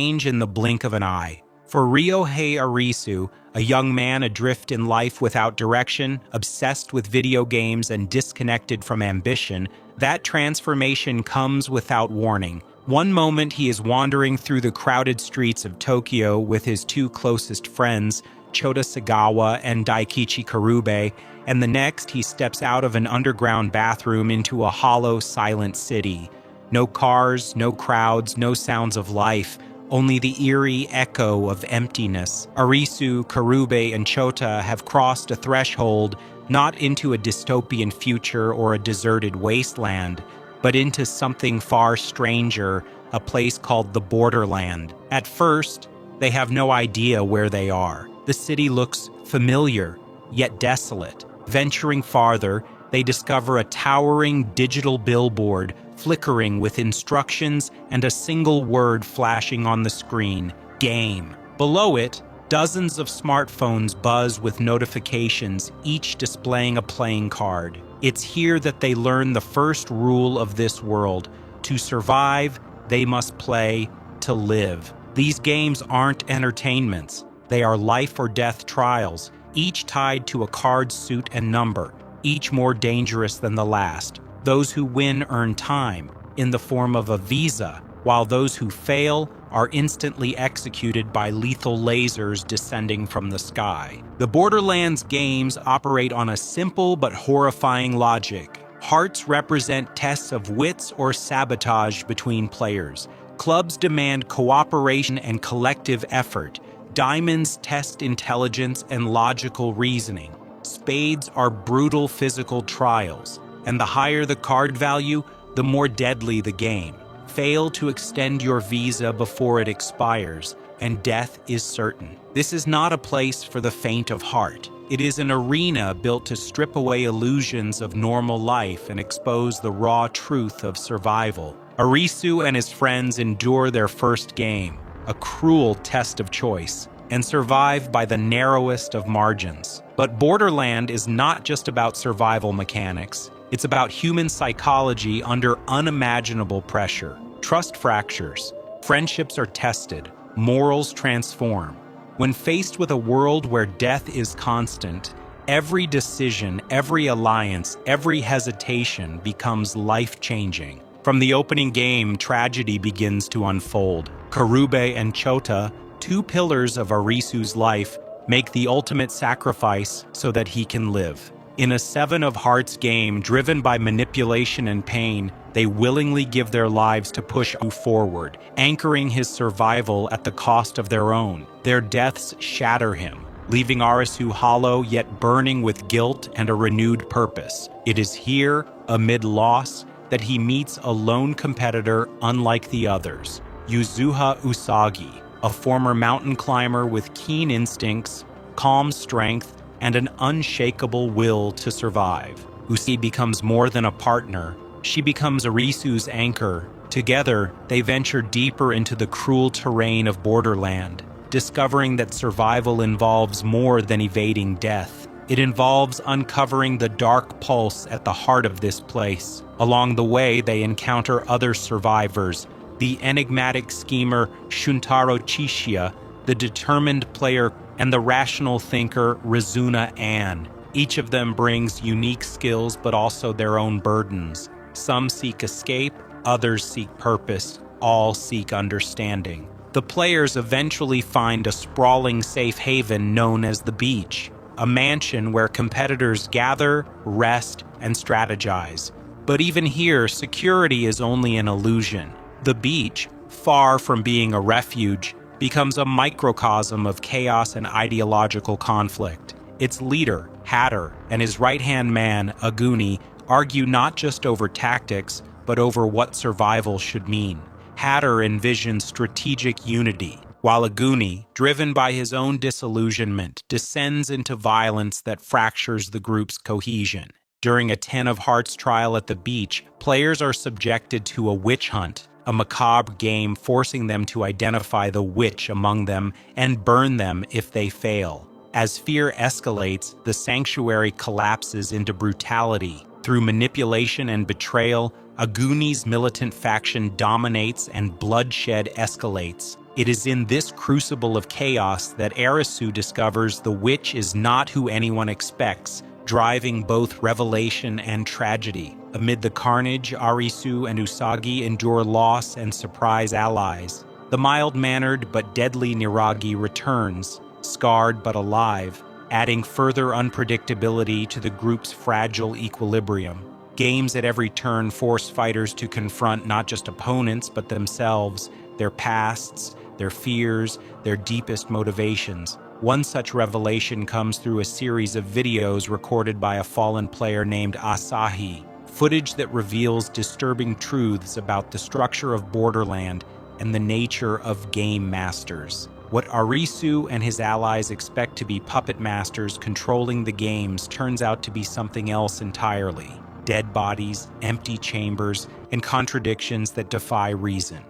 change in the blink of an eye. For Ryohei Arisu, a young man adrift in life without direction, obsessed with video games and disconnected from ambition, that transformation comes without warning. One moment he is wandering through the crowded streets of Tokyo with his two closest friends, Chota Sagawa and Daikichi Karube, and the next he steps out of an underground bathroom into a hollow, silent city. No cars, no crowds, no sounds of life, only the eerie echo of emptiness. Arisu, Karube, and Chota have crossed a threshold not into a dystopian future or a deserted wasteland, but into something far stranger, a place called the Borderland. At first, they have no idea where they are. The city looks familiar, yet desolate. Venturing farther, they discover a towering digital billboard flickering with instructions and a single word flashing on the screen: game. Below it, dozens of smartphones buzz with notifications, each displaying a playing card. It's here that they learn the first rule of this world: to survive, they must play to live. These games aren't entertainments. They are life or death trials, each tied to a card suit and number, each more dangerous than the last. Those who win earn time in the form of a visa, while those who fail are instantly executed by lethal lasers descending from the sky. The Borderlands games operate on a simple but horrifying logic. Hearts represent tests of wits or sabotage between players. Clubs demand cooperation and collective effort. Diamonds test intelligence and logical reasoning. Spades are brutal physical trials. And the higher the card value, the more deadly the game. Fail to extend your visa before it expires, and death is certain. This is not a place for the faint of heart. It is an arena built to strip away illusions of normal life and expose the raw truth of survival. Arisu and his friends endure their first game, a cruel test of choice, and survive by the narrowest of margins. But Borderland is not just about survival mechanics. It's about human psychology under unimaginable pressure. Trust fractures, friendships are tested, morals transform. When faced with a world where death is constant, every decision, every alliance, every hesitation becomes life-changing. From the opening game, tragedy begins to unfold. Karube and Chota, two pillars of Arisu's life, make the ultimate sacrifice so that he can live. In a Seven of Hearts game driven by manipulation and pain, they willingly give their lives to push Arisu forward, anchoring his survival at the cost of their own. Their deaths shatter him, leaving Arisu hollow yet burning with guilt and a renewed purpose. It is here, amid loss, that he meets a lone competitor unlike the others, Yuzuha Usagi, a former mountain climber with keen instincts, calm strength, and an unshakable will to survive. Usagi becomes more than a partner. She becomes Arisu's anchor. Together, they venture deeper into the cruel terrain of Borderland, discovering that survival involves more than evading death. It involves uncovering the dark pulse at the heart of this place. Along the way, they encounter other survivors: the enigmatic schemer Shuntaro Chishia, the determined player, and the rational thinker Rizuna Ann. Each of them brings unique skills but also their own burdens. Some seek escape, others seek purpose, all seek understanding. The players eventually find a sprawling safe haven known as the beach, a mansion where competitors gather, rest, and strategize. But even here, security is only an illusion. The beach, far from being a refuge, becomes a microcosm of chaos and ideological conflict. Its leader, Hatter, and his right-hand man, Aguni, argue not just over tactics, but over what survival should mean. Hatter envisions strategic unity, while Aguni, driven by his own disillusionment, descends into violence that fractures the group's cohesion. During a Ten of Hearts trial at the beach, players are subjected to a witch hunt, a macabre game forcing them to identify the witch among them and burn them if they fail. As fear escalates, the sanctuary collapses into brutality. Through manipulation and betrayal, Aguni's militant faction dominates and bloodshed escalates. It is in this crucible of chaos that Arisu discovers the witch is not who anyone expects, driving both revelation and tragedy. Amid the carnage, Arisu and Usagi endure loss and surprise allies. The mild-mannered but deadly Niragi returns, scarred but alive, adding further unpredictability to the group's fragile equilibrium. Games at every turn force fighters to confront not just opponents but themselves, their pasts, their fears, their deepest motivations. One such revelation comes through a series of videos recorded by a fallen player named Asahi, footage that reveals disturbing truths about the structure of Borderland and the nature of game masters. What Arisu and his allies expect to be puppet masters controlling the games turns out to be something else entirely. Dead bodies, empty chambers, and contradictions that defy reason.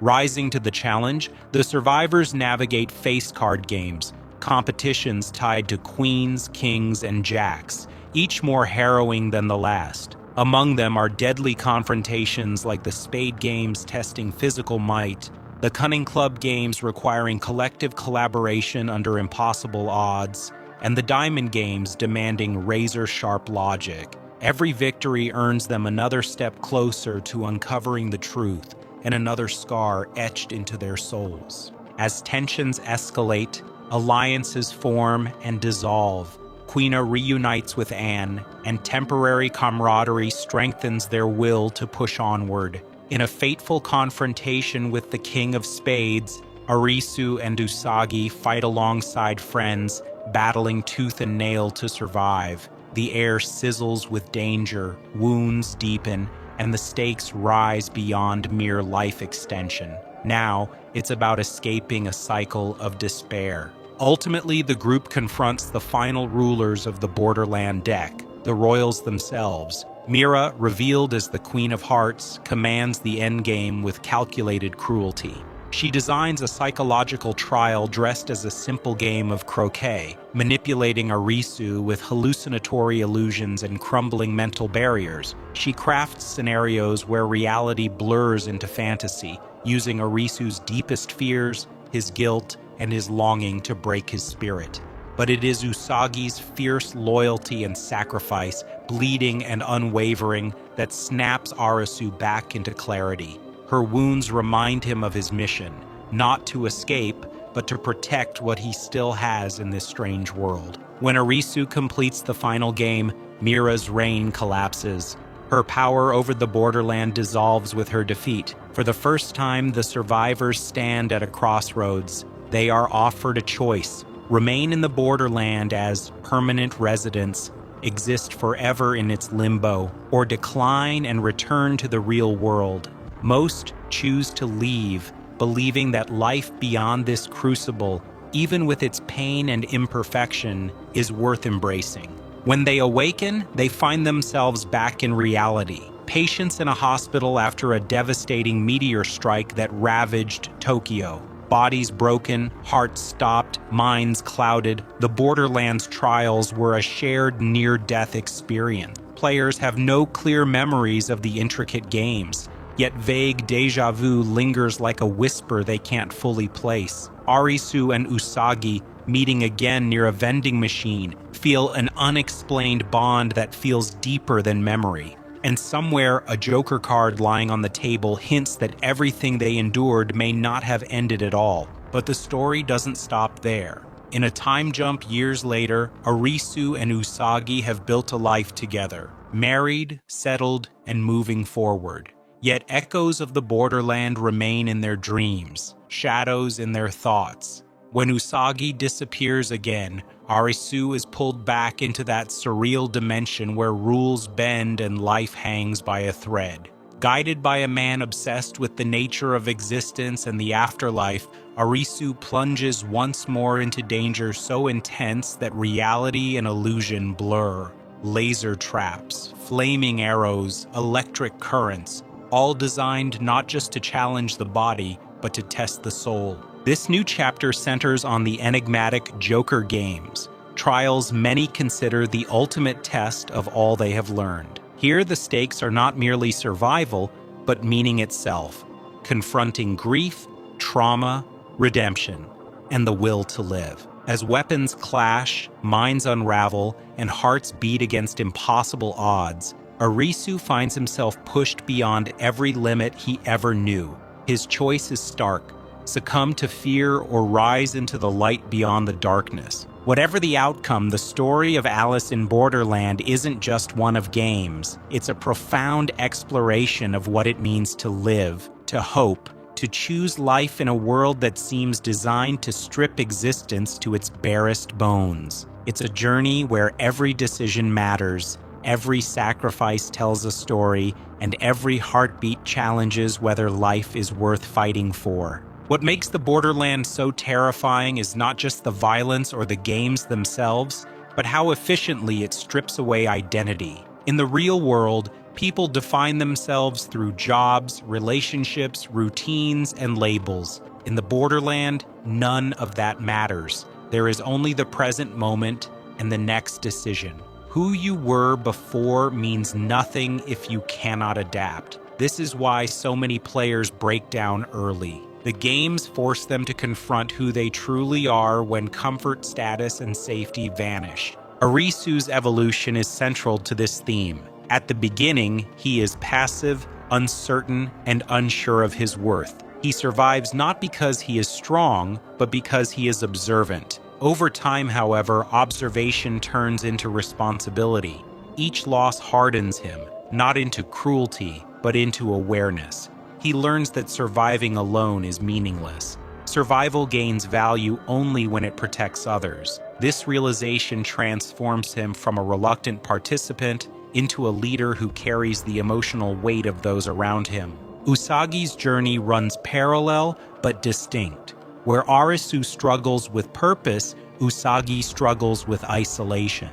Rising to the challenge, the survivors navigate face card games, competitions tied to queens, kings, and jacks, each more harrowing than the last. Among them are deadly confrontations like the spade games testing physical might, the cunning club games requiring collective collaboration under impossible odds, and the diamond games demanding razor-sharp logic. Every victory earns them another step closer to uncovering the truth and another scar etched into their souls. As tensions escalate, alliances form and dissolve. Quina reunites with Anne, and temporary camaraderie strengthens their will to push onward. In a fateful confrontation with the King of Spades, Arisu and Usagi fight alongside friends, battling tooth and nail to survive. The air sizzles with danger, wounds deepen, and the stakes rise beyond mere life extension. Now, it's about escaping a cycle of despair. Ultimately, the group confronts the final rulers of the Borderland deck, the royals themselves. Mira, revealed as the Queen of Hearts, commands the endgame with calculated cruelty. She designs a psychological trial dressed as a simple game of croquet, manipulating Arisu with hallucinatory illusions and crumbling mental barriers. She crafts scenarios where reality blurs into fantasy, using Arisu's deepest fears, his guilt, and his longing to break his spirit. But it is Usagi's fierce loyalty and sacrifice, bleeding and unwavering, that snaps Arisu back into clarity. Her wounds remind him of his mission, not to escape, but to protect what he still has in this strange world. When Arisu completes the final game, Mira's reign collapses. Her power over the Borderland dissolves with her defeat. For the first time, the survivors stand at a crossroads. They are offered a choice: remain in the Borderland as permanent residents, exist forever in its limbo, or decline and return to the real world. Most choose to leave, believing that life beyond this crucible, even with its pain and imperfection, is worth embracing. When they awaken, they find themselves back in reality. Patients in a hospital after a devastating meteor strike that ravaged Tokyo. Bodies broken, hearts stopped, minds clouded. The Borderlands trials were a shared near-death experience. Players have no clear memories of the intricate games, yet vague déjà vu lingers like a whisper they can't fully place. Arisu and Usagi, meeting again near a vending machine, feel an unexplained bond that feels deeper than memory. And somewhere, a Joker card lying on the table hints that everything they endured may not have ended at all. But the story doesn't stop there. In a time jump years later, Arisu and Usagi have built a life together, married, settled, and moving forward. Yet echoes of the Borderland remain in their dreams, shadows in their thoughts. When Usagi disappears again, Arisu is pulled back into that surreal dimension where rules bend and life hangs by a thread. Guided by a man obsessed with the nature of existence and the afterlife, Arisu plunges once more into danger so intense that reality and illusion blur. Laser traps, flaming arrows, electric currents, all designed not just to challenge the body, but to test the soul. This new chapter centers on the enigmatic Joker games, trials many consider the ultimate test of all they have learned. Here, the stakes are not merely survival, but meaning itself, confronting grief, trauma, redemption, and the will to live. As weapons clash, minds unravel, and hearts beat against impossible odds, Arisu finds himself pushed beyond every limit he ever knew. His choice is stark: succumb to fear or rise into the light beyond the darkness. Whatever the outcome, the story of Alice in Borderland isn't just one of games. It's a profound exploration of what it means to live, to hope, to choose life in a world that seems designed to strip existence to its barest bones. It's a journey where every decision matters, every sacrifice tells a story, and every heartbeat challenges whether life is worth fighting for. What makes the Borderlands so terrifying is not just the violence or the games themselves, but how efficiently it strips away identity. In the real world, people define themselves through jobs, relationships, routines, and labels. In the Borderland, none of that matters. There is only the present moment and the next decision. Who you were before means nothing if you cannot adapt. This is why so many players break down early. The games force them to confront who they truly are when comfort, status, and safety vanish. Arisu's evolution is central to this theme. At the beginning, he is passive, uncertain, and unsure of his worth. He survives not because he is strong, but because he is observant. Over time, however, observation turns into responsibility. Each loss hardens him, not into cruelty, but into awareness. He learns that surviving alone is meaningless. Survival gains value only when it protects others. This realization transforms him from a reluctant participant into a leader who carries the emotional weight of those around him. Usagi's journey runs parallel but distinct. Where Arisu struggles with purpose, Usagi struggles with isolation.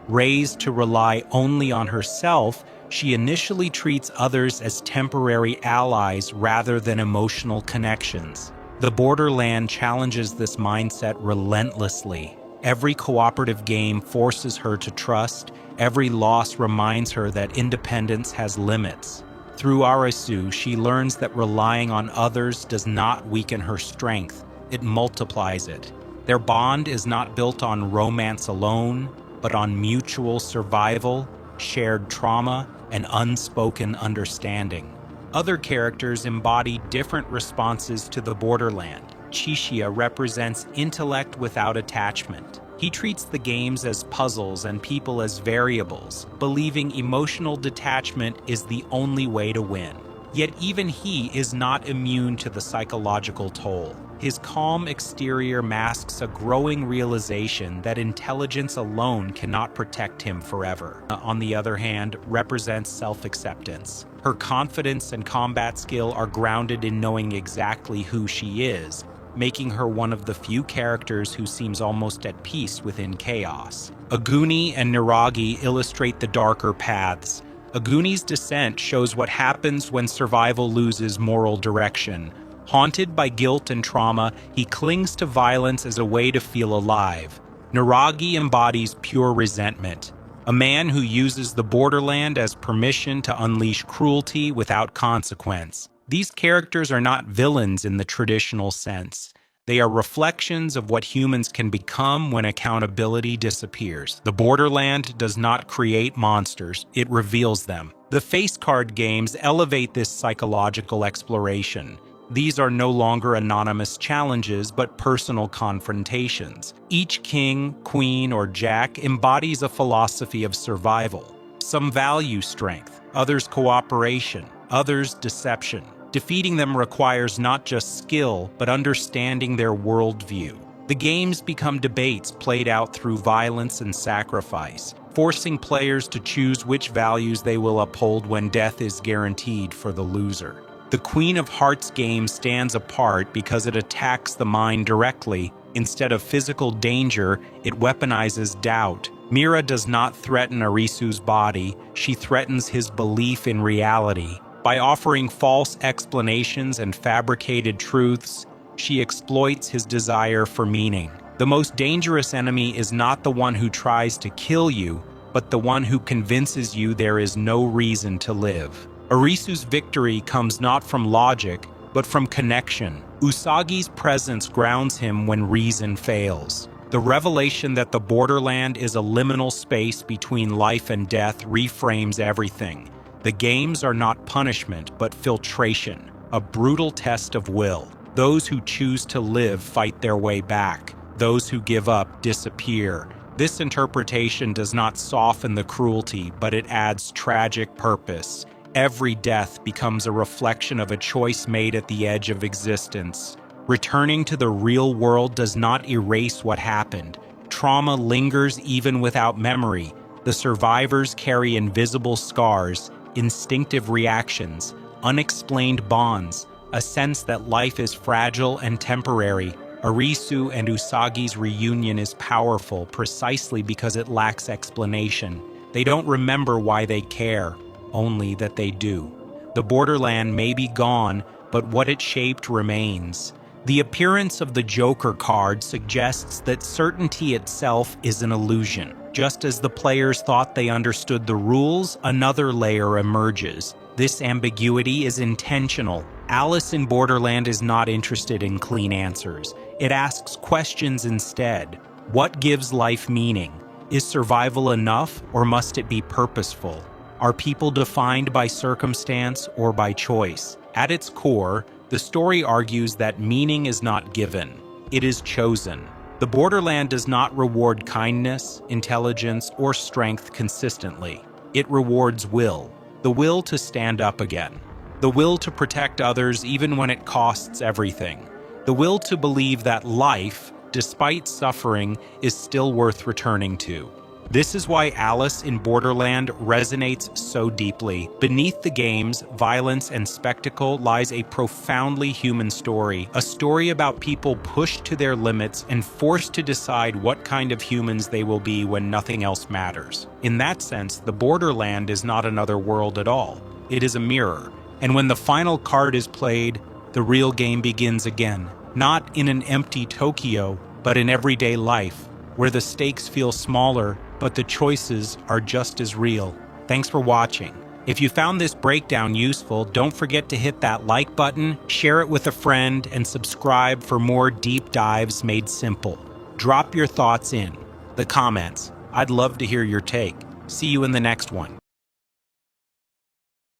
Raised to rely only on herself, she initially treats others as temporary allies rather than emotional connections. The Borderland challenges this mindset relentlessly. Every cooperative game forces her to trust. Every loss reminds her that independence has limits. Through Arisu, she learns that relying on others does not weaken her strength, it multiplies it. Their bond is not built on romance alone, but on mutual survival, shared trauma, and unspoken understanding. Other characters embody different responses to the Borderland. Chishia represents intellect without attachment. He treats the games as puzzles and people as variables, believing emotional detachment is the only way to win. Yet even he is not immune to the psychological toll. His calm exterior masks a growing realization that intelligence alone cannot protect him forever. On the other hand, represents self-acceptance. Her confidence and combat skill are grounded in knowing exactly who she is, making her one of the few characters who seems almost at peace within chaos. Aguni and Niragi illustrate the darker paths. Aguni's descent shows what happens when survival loses moral direction. Haunted by guilt and trauma, he clings to violence as a way to feel alive. Niragi embodies pure resentment, a man who uses the Borderland as permission to unleash cruelty without consequence. These characters are not villains in the traditional sense. They are reflections of what humans can become when accountability disappears. The Borderland does not create monsters, it reveals them. The face card games elevate this psychological exploration. These are no longer anonymous challenges, but personal confrontations. Each king, queen, or jack embodies a philosophy of survival. Some value strength, others cooperation, others deception. Defeating them requires not just skill, but understanding their worldview. The games become debates played out through violence and sacrifice, forcing players to choose which values they will uphold when death is guaranteed for the loser. The Queen of Hearts game stands apart because it attacks the mind directly. Instead of physical danger, it weaponizes doubt. Mira does not threaten Arisu's body, she threatens his belief in reality. By offering false explanations and fabricated truths, she exploits his desire for meaning. The most dangerous enemy is not the one who tries to kill you, but the one who convinces you there is no reason to live. Arisu's victory comes not from logic, but from connection. Usagi's presence grounds him when reason fails. The revelation that the Borderland is a liminal space between life and death reframes everything. The games are not punishment, but filtration, a brutal test of will. Those who choose to live fight their way back. Those who give up disappear. This interpretation does not soften the cruelty, but it adds tragic purpose. Every death becomes a reflection of a choice made at the edge of existence. Returning to the real world does not erase what happened. Trauma lingers even without memory. The survivors carry invisible scars, instinctive reactions, unexplained bonds, a sense that life is fragile and temporary. Arisu and Usagi's reunion is powerful precisely because it lacks explanation. They don't remember why they care, only that they do. The Borderland may be gone, but what it shaped remains. The appearance of the Joker card suggests that certainty itself is an illusion. Just as the players thought they understood the rules, another layer emerges. This ambiguity is intentional. Alice in Borderland is not interested in clean answers. It asks questions instead. What gives life meaning? Is survival enough, or must it be purposeful? Are people defined by circumstance or by choice? At its core, the story argues that meaning is not given. It is chosen. The Borderland does not reward kindness, intelligence, or strength consistently. It rewards will. The will to stand up again. The will to protect others even when it costs everything. The will to believe that life, despite suffering, is still worth returning to. This is why Alice in Borderland resonates so deeply. Beneath the games, violence, and spectacle lies a profoundly human story. A story about people pushed to their limits and forced to decide what kind of humans they will be when nothing else matters. In that sense, the Borderland is not another world at all. It is a mirror. And when the final card is played, the real game begins again. Not in an empty Tokyo, but in everyday life, where the stakes feel smaller, but the choices are just as real. Thanks for watching. If you found this breakdown useful, don't forget to hit that like button, share it with a friend, and subscribe for more deep dives made simple. Drop your thoughts in the comments. I'd love to hear your take. See you in the next one.